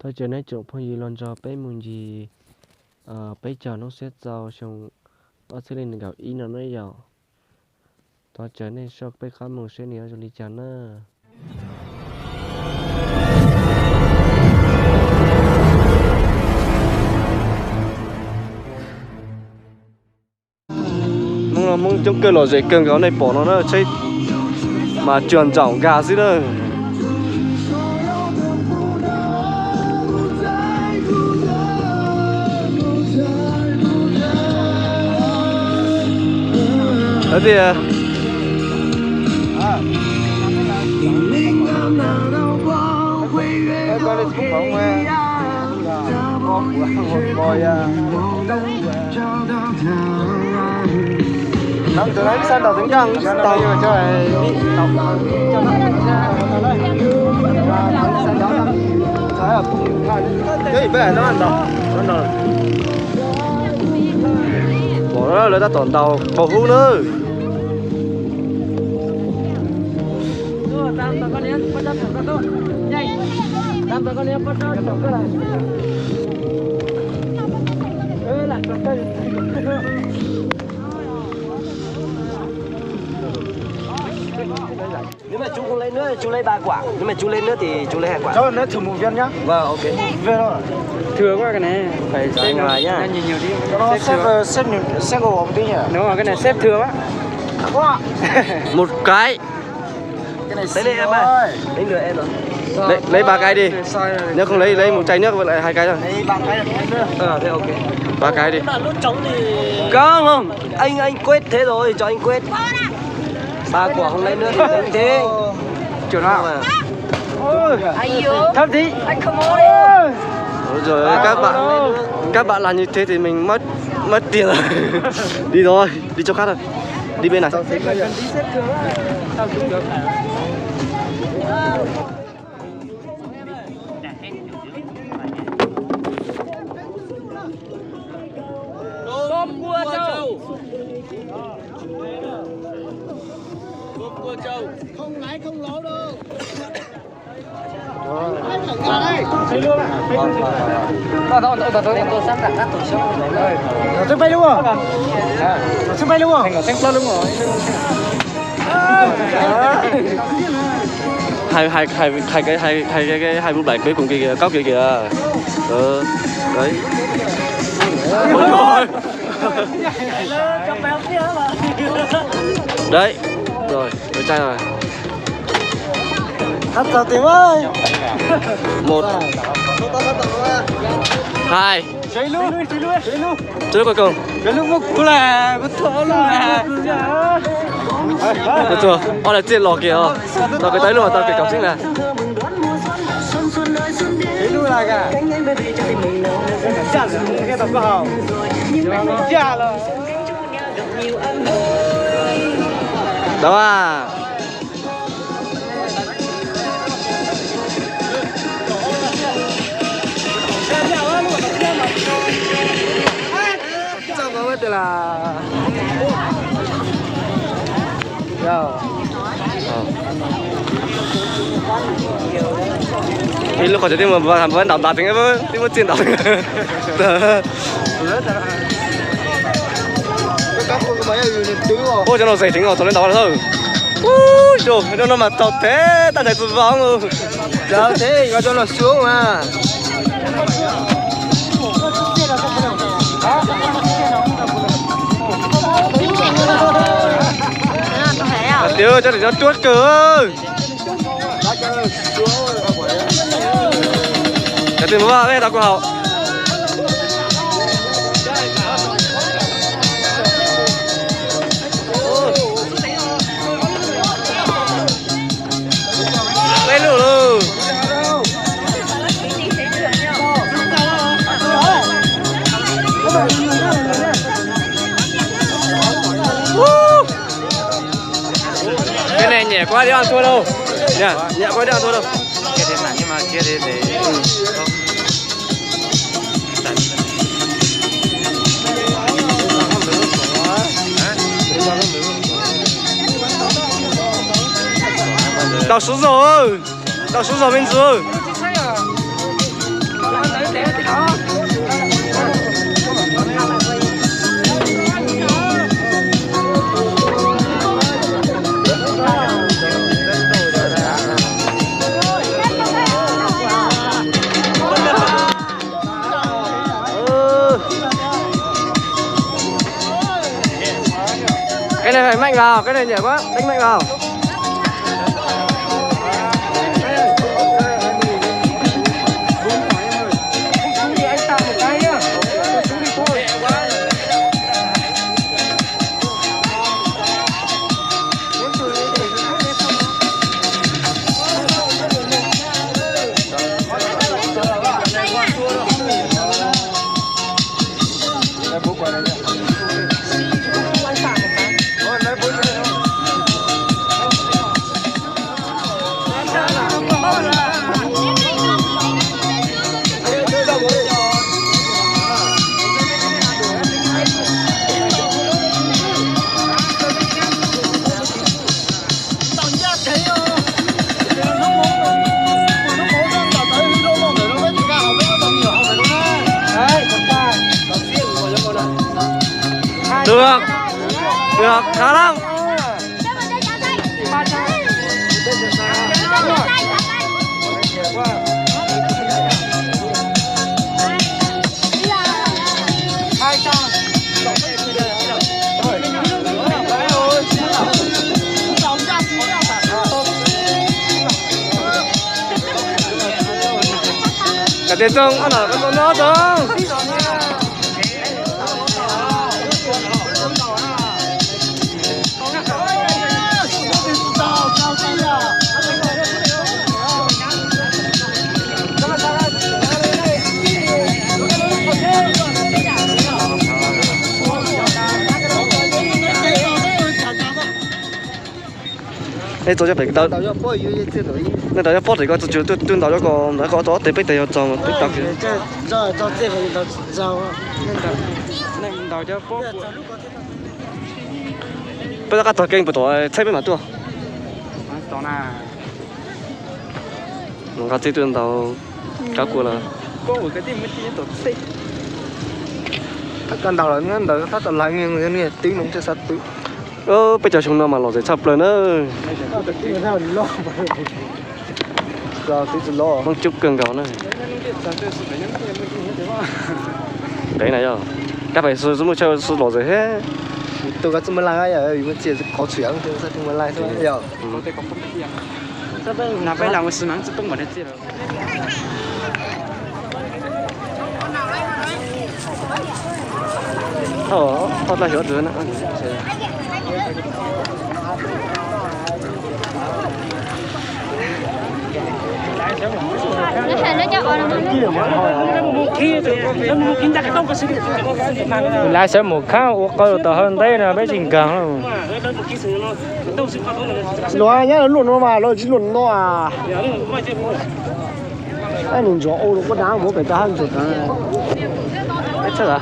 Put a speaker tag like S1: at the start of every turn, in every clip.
S1: thôi chờ này chụp phong gì lon cho bé muốn gì bé chờ nó sẽ giàu xong nó sẽ lên gặp ý nó nói giàu thôi chờ này sau bé khám một sẽ nhiều cho đi chờ nữa mong trong cơ lò dễ cơn cái này bỏ nó chơi mà chuyển trọng gà gì đó ở thì con lên cũng bóng năm từ đấy sang đầu tính răng tàu cho này tàu cái bây giờ nó ăn đâu bỏ nó lấy ta tổn tàu cầu hú nữa
S2: nếu mà chú không lấy nữa chú lấy 3 quả, nếu mà chú lấy nữa thì chú lấy 2 quả.
S1: cho nó thử một viên nhá.
S2: Vâng, ok.
S1: Viên thôi.
S3: Thừa quá cái này.
S2: Phải xếp ngoài nhá.
S3: Nhiều đi.
S1: Nó xếp gồm một tí nhỉ.
S3: Đúng rồi, cái này xếp thừa quá.
S1: Một cái.
S2: Cái này lấy em ơi. Lấy nữa em rồi.
S1: Lấy 3 cái đi. Nếu không lấy một chai nước với lại 2 cái thôi.
S2: Lấy 3 cái là nữa. Thế ok.
S1: 3 cái đi.
S2: Lúc trống thì không. Anh quét thế rồi, cho anh quét. 3 quả không lấy nữa thì lấy thế.
S3: Kiểu nào
S2: mà.
S3: Anh yêu. Thấp tí. Anh không mua đi.
S1: Rồi các bạn làm như thế thì mình mất tiền rồi. Đi thôi, đi chỗ khác rồi. Đi bên này.
S3: Tôm cua trâu. Cua trâu.
S4: Không lái không lỗ đâu.
S3: Sân bay đúng không? Sân bay đúng không? Thành ở sân bay đúng rồi.
S1: hai bút bạch với cùng kia cốc kia kìa. Đấy. Ôi trời. Đấy. Rồi, được chai rồi.
S2: Hắt sao tiếng ơi.
S1: 1 2
S3: Chơi luôn.
S1: chơi cuối cùng
S3: Cái lúc một cú là một thở là.
S1: được chưa? Là tiền lò kìa. Tao cái tới luôn mà tao cái cảm xúc này.
S3: Cái lúc là cả. Chả là cái tập vào. Chả là.
S1: Đó à.
S3: Sao có vấn đề là
S1: thì lúc còn chơi mà vẫn đảo đảo tiếng ấy tiếng mất tiền đảo ôi cho nó dày tiếng rồi tôi lên đảo là thôi ui trời nó mà tao thế ta thấy tụi vong rồi
S2: Giờ thế thì cho nó xuống mà.
S1: tiêu cho để nó tuốt cơ cái tiền vào đây tao có hậu lên luôn cái này nhẹ quá đi ăn thua đâu nhẹ quá đi ăn thua đâu
S3: kia thế này nhưng mà kia thế để
S1: 倒数走，倒数走，名字。
S2: Cái này phải mạnh vào, cái này nhẹ quá, đánh mạnh vào. Được, được, khá lắm. Cả tiền trông, ăn ở con nó trông.你做咗俾到，那到咗波嚟個就端到咗個那個地逼地又撞逼搭嘅。
S3: 這邊都走，
S2: 那唔到咗波。不過個台徑不大，車邊咪多。
S3: 到啦。
S2: 我個這端到搞過啦。
S3: có một cái tim mới chỉ tổ xích căn đầu là ngăn đầu phát tầm lại như này tiếng nó sẽ sát tự
S2: bây giờ chúng nó mà lò dễ chập lên nữa
S3: giờ tí lo
S2: không chụp cường gạo này đấy này rồi các phải sử dụng cho sử lò dễ hết
S3: tôi có chúng mình lại rồi mình chỉ có chuyện thì sao chúng mình lại thôi giờ
S2: 那边两个是蛮自动的这了。哦，好大小子呢。
S3: lái xe một khang ô coi tờ hơn đây là bé trình càng lo nhá luôn nó mà lo chỉ luôn nó à anh nhìn rõ ô nó có đáng một cái ta hơn rồi
S2: Hết chưa ạ?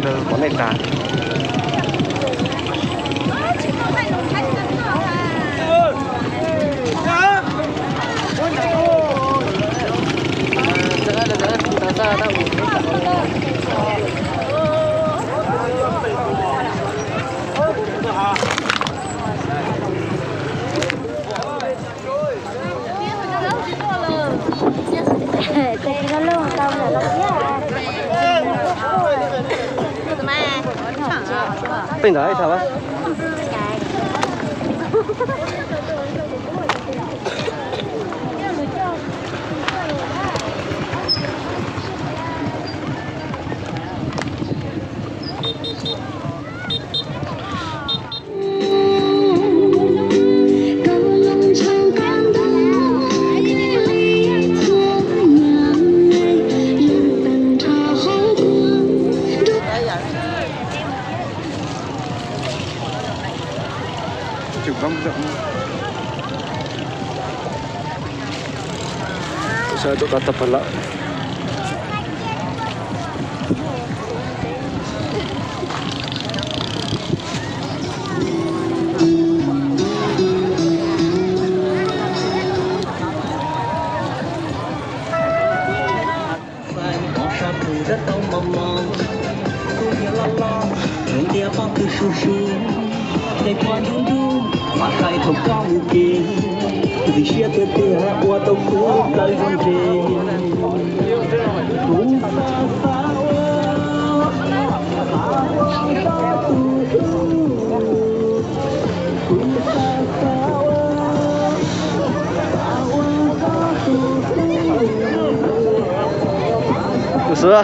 S2: Từ có nền tảng.
S1: bên đấy sao á
S3: chụp bông rộng
S1: sao tụi ta tập lại
S5: để qua đun đun mà khai thông con kia vì chia từ từ qua tàu cũ lời vun trên cũng xa xa
S1: xưa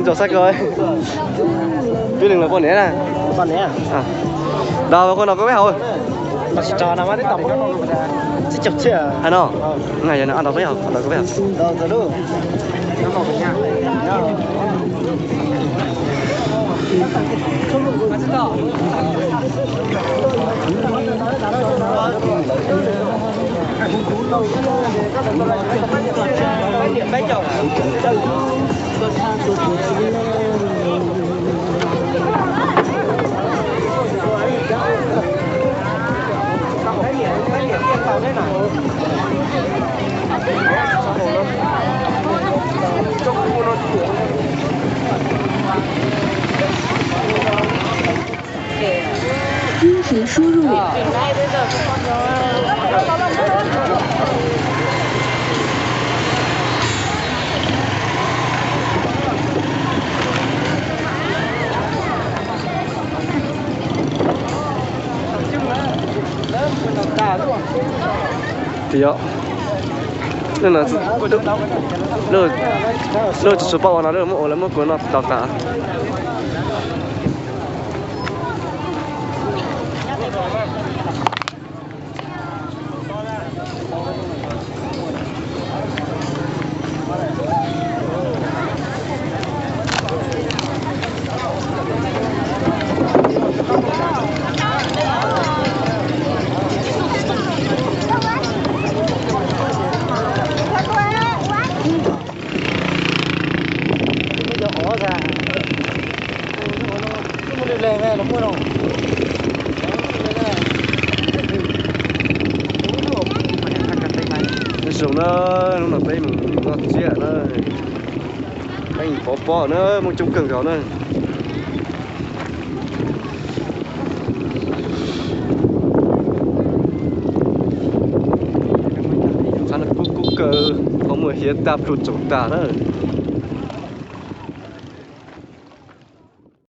S1: cho sách rồi biết đừng là con né nè
S3: con này
S1: à đâu con nào có bé hầu
S3: mà trò nào mà đến tầm cái con chỉ chụp chứ à
S1: hay nó ngày giờ nó ăn đâu bé hầu đâu có bé hầu
S3: đâu rồi đâu nó màu nhạt
S6: 音频输入。
S1: thì đó nên là lơ chỉ số bao nó lơ một là một cuốn nó đào cả dùng nó lúc nào đây mình nó chia nó anh bỏ nó một chung cường gạo nó sao nó cúc cờ có một hiện tạp rụt chống tả nữa